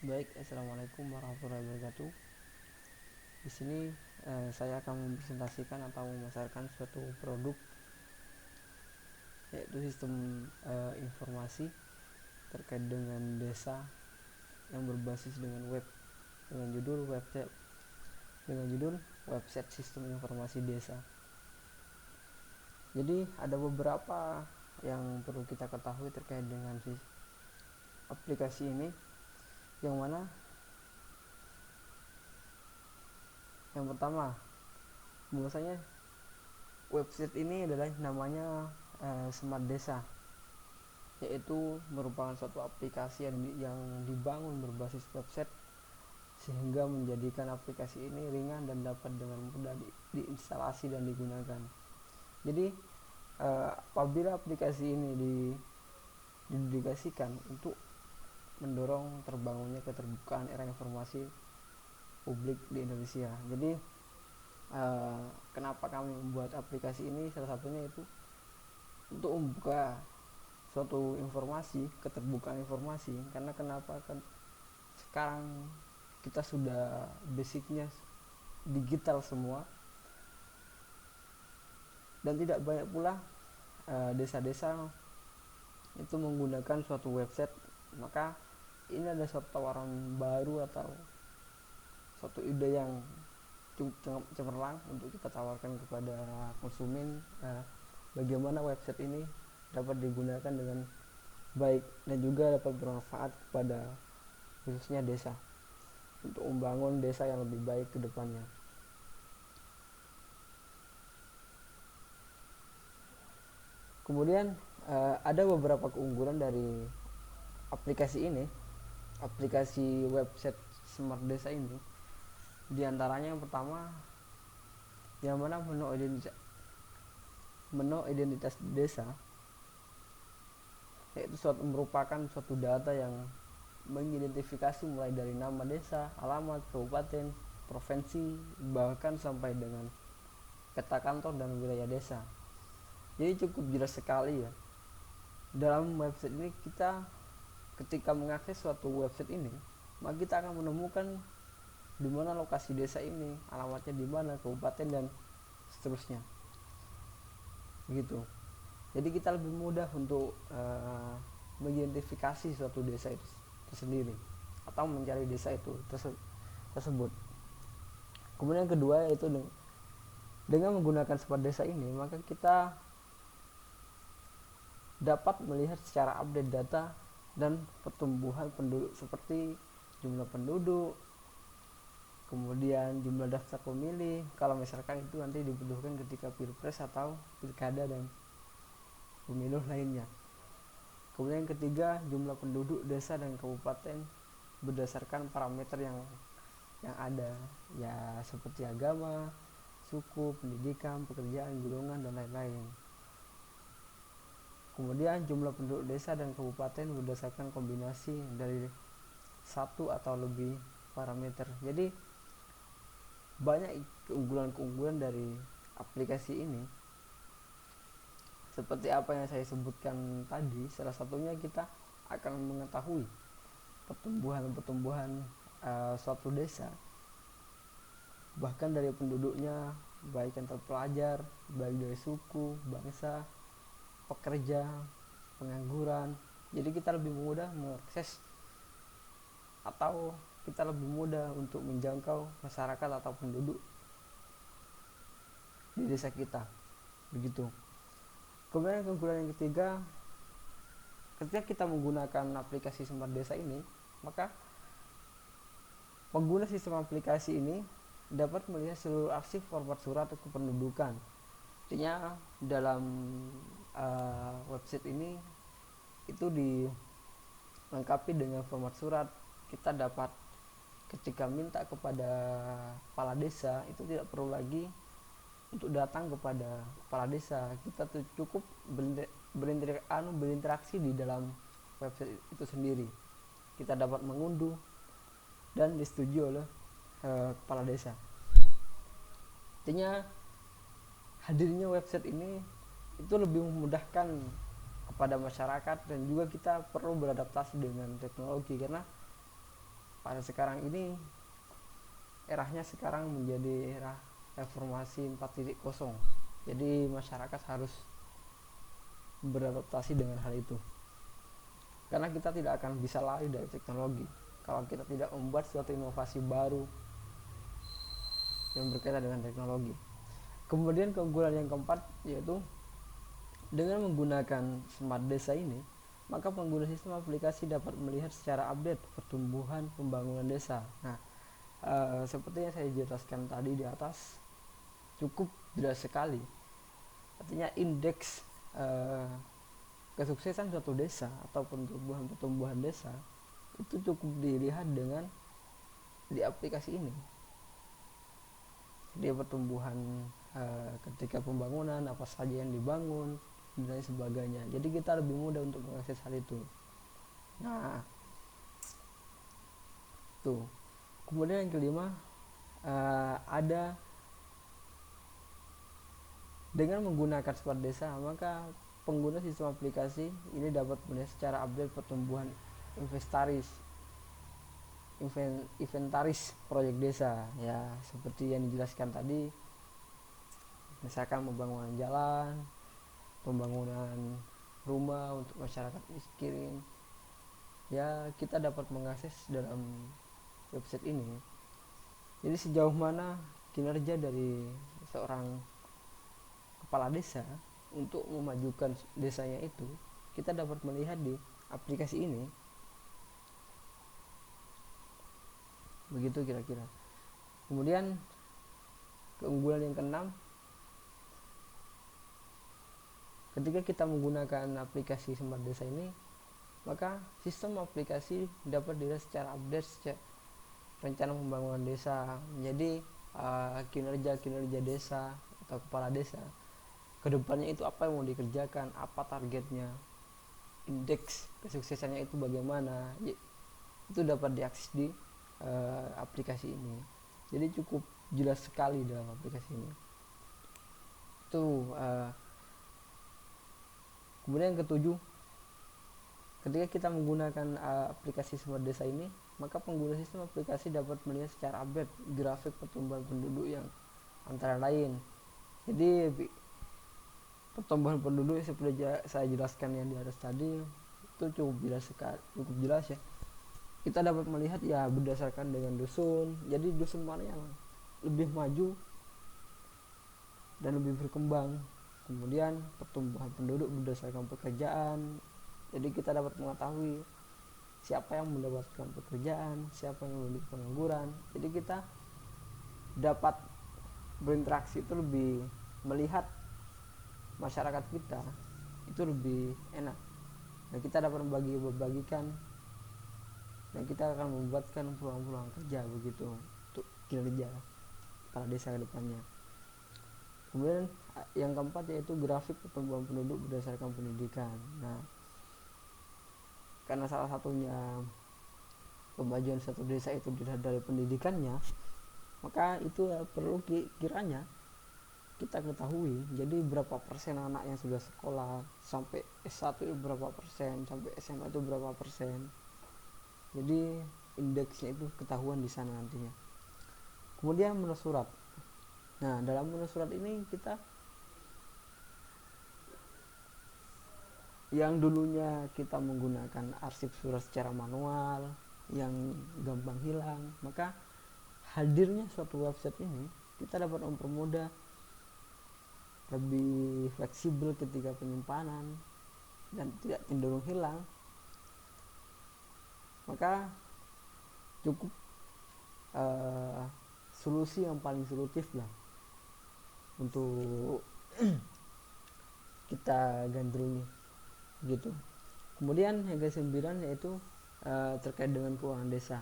Baik, assalamualaikum warahmatullahi wabarakatuh. Di sini saya akan mempresentasikan atau memasarkan suatu produk, yaitu sistem informasi terkait dengan desa yang berbasis dengan dengan judul website dengan judul website sistem informasi desa. Jadi ada beberapa yang perlu kita ketahui terkait dengan aplikasi ini, yang mana yang pertama, bahwasanya website ini adalah namanya Smart Desa, yaitu merupakan suatu aplikasi yang dibangun berbasis website sehingga menjadikan aplikasi ini ringan dan dapat dengan mudah diinstalasi dan digunakan. Jadi apabila aplikasi ini didedikasikan untuk mendorong terbangunnya keterbukaan era informasi publik di Indonesia. Jadi kenapa kami membuat aplikasi ini, salah satunya itu untuk membuka suatu informasi, keterbukaan informasi. Karena kenapa kan sekarang kita sudah basicnya digital semua, dan tidak banyak pula desa-desa itu menggunakan suatu website. Maka ini ada suatu tawaran baru atau suatu ide yang cukup cemerlang untuk kita tawarkan kepada konsumen, bagaimana website ini dapat digunakan dengan baik dan juga dapat bermanfaat kepada khususnya desa untuk membangun desa yang lebih baik ke depannya. Kemudian ada beberapa keunggulan dari aplikasi ini, aplikasi website Smart Desa ini. Di antaranya yang pertama, yang mana menu identitas desa, yaitu merupakan suatu data yang mengidentifikasi mulai dari nama desa, alamat, kabupaten, provinsi, bahkan sampai dengan peta kantor dan wilayah desa. Jadi cukup jelas sekali ya. Dalam website ini kita ketika mengakses suatu website ini, maka kita akan menemukan di mana lokasi desa ini, alamatnya di mana, kabupaten, dan seterusnya. Begitu. Jadi kita lebih mudah untuk mengidentifikasi suatu desa itu tersendiri atau mencari desa itu tersebut. Kemudian yang kedua, yaitu dengan menggunakan Smart Desa ini, maka kita dapat melihat secara update data dan pertumbuhan penduduk seperti jumlah penduduk, kemudian jumlah daftar pemilih kalau misalkan itu nanti dibutuhkan ketika pilpres atau pilkada dan pemilu lainnya. Kemudian yang ketiga, jumlah penduduk desa dan kabupaten berdasarkan parameter yang ada, ya seperti agama, suku, pendidikan, pekerjaan, golongan, dan lain-lain. Kemudian jumlah penduduk desa dan kabupaten berdasarkan kombinasi dari satu atau lebih parameter. Jadi banyak keunggulan-keunggulan dari aplikasi ini. Seperti apa yang saya sebutkan tadi, salah satunya kita akan mengetahui pertumbuhan suatu desa, bahkan dari penduduknya, baik yang terpelajar, baik dari suku, bangsa, pekerja, pengangguran. Jadi kita lebih mudah mengakses atau kita lebih mudah untuk menjangkau masyarakat atau penduduk di desa kita. Begitu. Kemudian keunggulan yang ketiga, ketika kita menggunakan aplikasi Smart Desa ini, maka pengguna sistem aplikasi ini dapat melihat seluruh arsip format surat kependudukan. Artinya dalam website ini itu dilengkapi dengan format surat. Kita dapat ketika minta kepada kepala desa itu tidak perlu lagi untuk datang kepada kepala desa. Kita tuh cukup berinteraksi di dalam website itu sendiri. Kita dapat mengunduh dan disetujui oleh kepala desa. Artinya hadirnya website ini itu lebih memudahkan kepada masyarakat, dan juga kita perlu beradaptasi dengan teknologi, karena pada sekarang ini eranya sekarang menjadi era reformasi 4.0. Jadi masyarakat harus beradaptasi dengan hal itu. Karena kita tidak akan bisa lari dari teknologi kalau kita tidak membuat suatu inovasi baru yang berkaitan dengan teknologi. Kemudian keunggulan yang keempat yaitu dengan menggunakan smart desa ini, maka pengguna sistem aplikasi dapat melihat secara update pertumbuhan pembangunan desa. Nah, seperti yang saya jelaskan tadi di atas, cukup jelas sekali. Artinya indeks kesuksesan suatu desa atau pertumbuhan desa itu cukup dilihat dengan di aplikasi ini. Dia pertumbuhan ketika pembangunan apa saja yang dibangun dan lain sebagainya. Jadi kita lebih mudah untuk mengakses hal itu. Nah, tuh. Kemudian yang kelima, ada dengan menggunakan smart desa, maka pengguna sistem aplikasi ini dapat melihat secara update pertumbuhan inventaris proyek desa, ya seperti yang dijelaskan tadi, misalkan pembangunan jalan, pembangunan rumah untuk masyarakat miskin, ya kita dapat mengakses dalam website ini. Jadi sejauh mana kinerja dari seorang kepala desa untuk memajukan desanya itu, kita dapat melihat di aplikasi ini. Begitu kira-kira. Kemudian keunggulan yang keenam, ketika kita menggunakan aplikasi smart desa ini, maka sistem aplikasi dapat dilihat secara update rencana pembangunan desa. Jadi kinerja desa atau kepala desa kedepannya itu apa yang mau dikerjakan, apa targetnya, indeks kesuksesannya itu bagaimana, itu dapat diakses di aplikasi ini. Jadi cukup jelas sekali dalam aplikasi ini. Itu kemudian yang ketujuh, ketika kita menggunakan aplikasi smart desa ini, maka pengguna sistem aplikasi dapat melihat secara update grafik pertumbuhan penduduk yang antara lain. Jadi pertumbuhan penduduk seperti saya jelaskan yang di atas tadi itu cukup jelas ya. Kita dapat melihat ya berdasarkan dengan dusun. Jadi dusun mana yang lebih maju dan lebih berkembang. Kemudian pertumbuhan penduduk berdasarkan pekerjaan. Jadi kita dapat mengetahui siapa yang mendapatkan pekerjaan, siapa yang memiliki pengangguran. Jadi kita dapat berinteraksi itu lebih melihat masyarakat kita itu lebih enak, dan kita dapat membagikan dan kita akan membuatkan peluang-peluang kerja begitu untuk kinerja kepala desa ke depannya. Kemudian yang keempat yaitu grafik pertumbuhan penduduk berdasarkan pendidikan. Nah, karena salah satunya kemajuan satu desa itu dilihat dari pendidikannya, maka itu perlu kiranya kita ketahui. Jadi berapa persen anak yang sudah sekolah sampai S1 itu berapa persen, sampai SMA itu berapa persen. Jadi indeksnya itu ketahuan di sana nantinya. Kemudian menu surat. Nah, dalam menu surat ini kita yang dulunya kita menggunakan arsip surat secara manual yang gampang hilang, maka hadirnya suatu website ini kita dapat mempermudah, lebih fleksibel ketika penyimpanan dan tidak cenderung hilang. Maka cukup solusi yang paling solutif lah untuk kita gandrungi gitu. Kemudian yang ke-9 yaitu terkait dengan keuangan desa.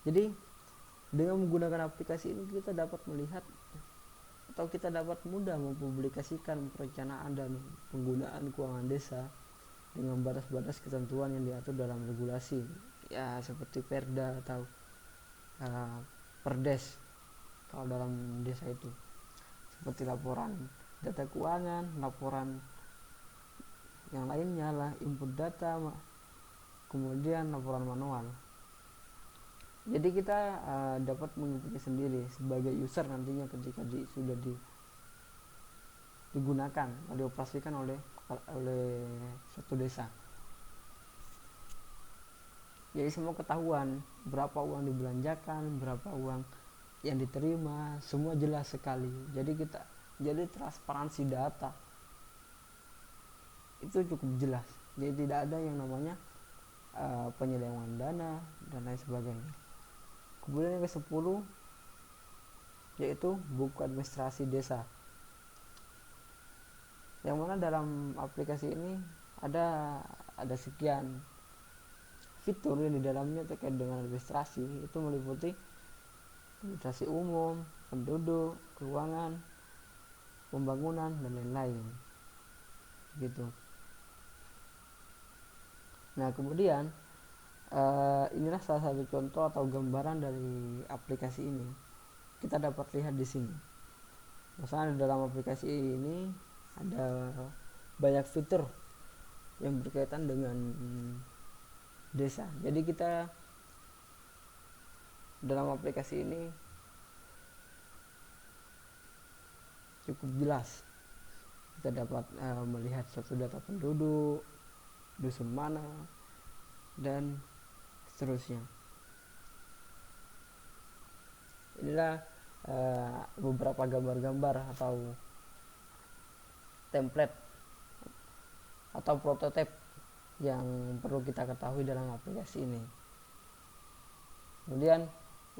Jadi dengan menggunakan aplikasi ini kita dapat melihat atau kita dapat mudah mempublikasikan perencanaan dan penggunaan keuangan desa dengan batas-batas ketentuan yang diatur dalam regulasi, ya seperti Perda atau Perdes kalau dalam desa itu, seperti laporan data keuangan, laporan yang lainnya lah, input data, kemudian laporan manual. Jadi kita dapat mengikuti sendiri sebagai user nantinya ketika sudah digunakan, dioperasikan oleh suatu desa. Jadi semua ketahuan berapa uang dibelanjakan, berapa uang yang diterima, semua jelas sekali. Jadi transparansi data itu cukup jelas. Jadi tidak ada yang namanya penyelewengan dana dan lain sebagainya. Kemudian yang ke-10 yaitu buku administrasi desa. Yang mana dalam aplikasi ini ada sekian fitur yang di dalamnya terkait dengan administrasi. Itu meliputi administrasi umum, penduduk, keuangan, pembangunan dan lain-lain. Gitu. Nah, kemudian inilah salah satu contoh atau gambaran dari aplikasi ini. Kita dapat lihat di sini. Misalnya dalam aplikasi ini ada banyak fitur yang berkaitan dengan desa. Jadi kita dalam aplikasi ini cukup jelas. Kita dapat melihat suatu data penduduk, dusun mana, dan seterusnya. Inilah beberapa gambar-gambar atau template atau prototipe yang perlu kita ketahui dalam aplikasi ini. Kemudian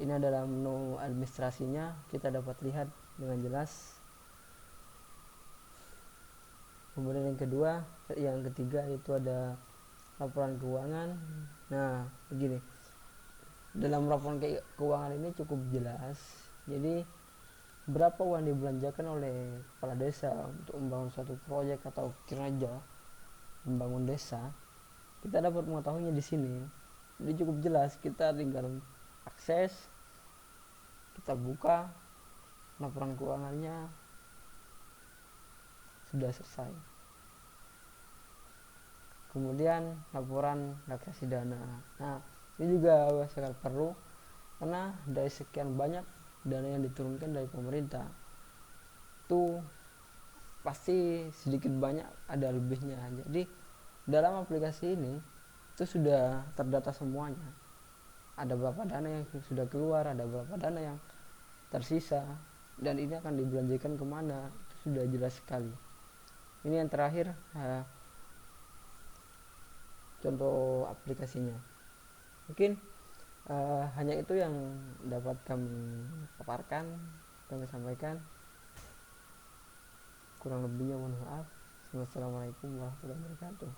ini adalah menu administrasinya, kita dapat lihat dengan jelas. Kemudian yang ketiga itu ada laporan keuangan. Nah, begini. Dalam laporan keuangan ini cukup jelas. Jadi berapa uang dibelanjakan oleh kepala desa untuk membangun suatu proyek atau kinerja membangun desa, kita dapat mengetahuinya di sini. Jadi cukup jelas, kita tinggal akses, kita buka laporan keuangannya, sudah selesai. Kemudian laporan relaksasi dana. Nah, ini juga sangat perlu karena dari sekian banyak dana yang diturunkan dari pemerintah itu pasti sedikit banyak ada lebihnya. Jadi dalam aplikasi ini itu sudah terdata semuanya. Ada berapa dana yang sudah keluar, ada berapa dana yang tersisa, dan ini akan dibelanjakan kemana, itu sudah jelas sekali. Ini yang terakhir contoh aplikasinya. Mungkin hanya itu yang dapat kami paparkan, kami sampaikan. Kurang lebihnya mohon maaf. Wassalamualaikum warahmatullahi wabarakatuh.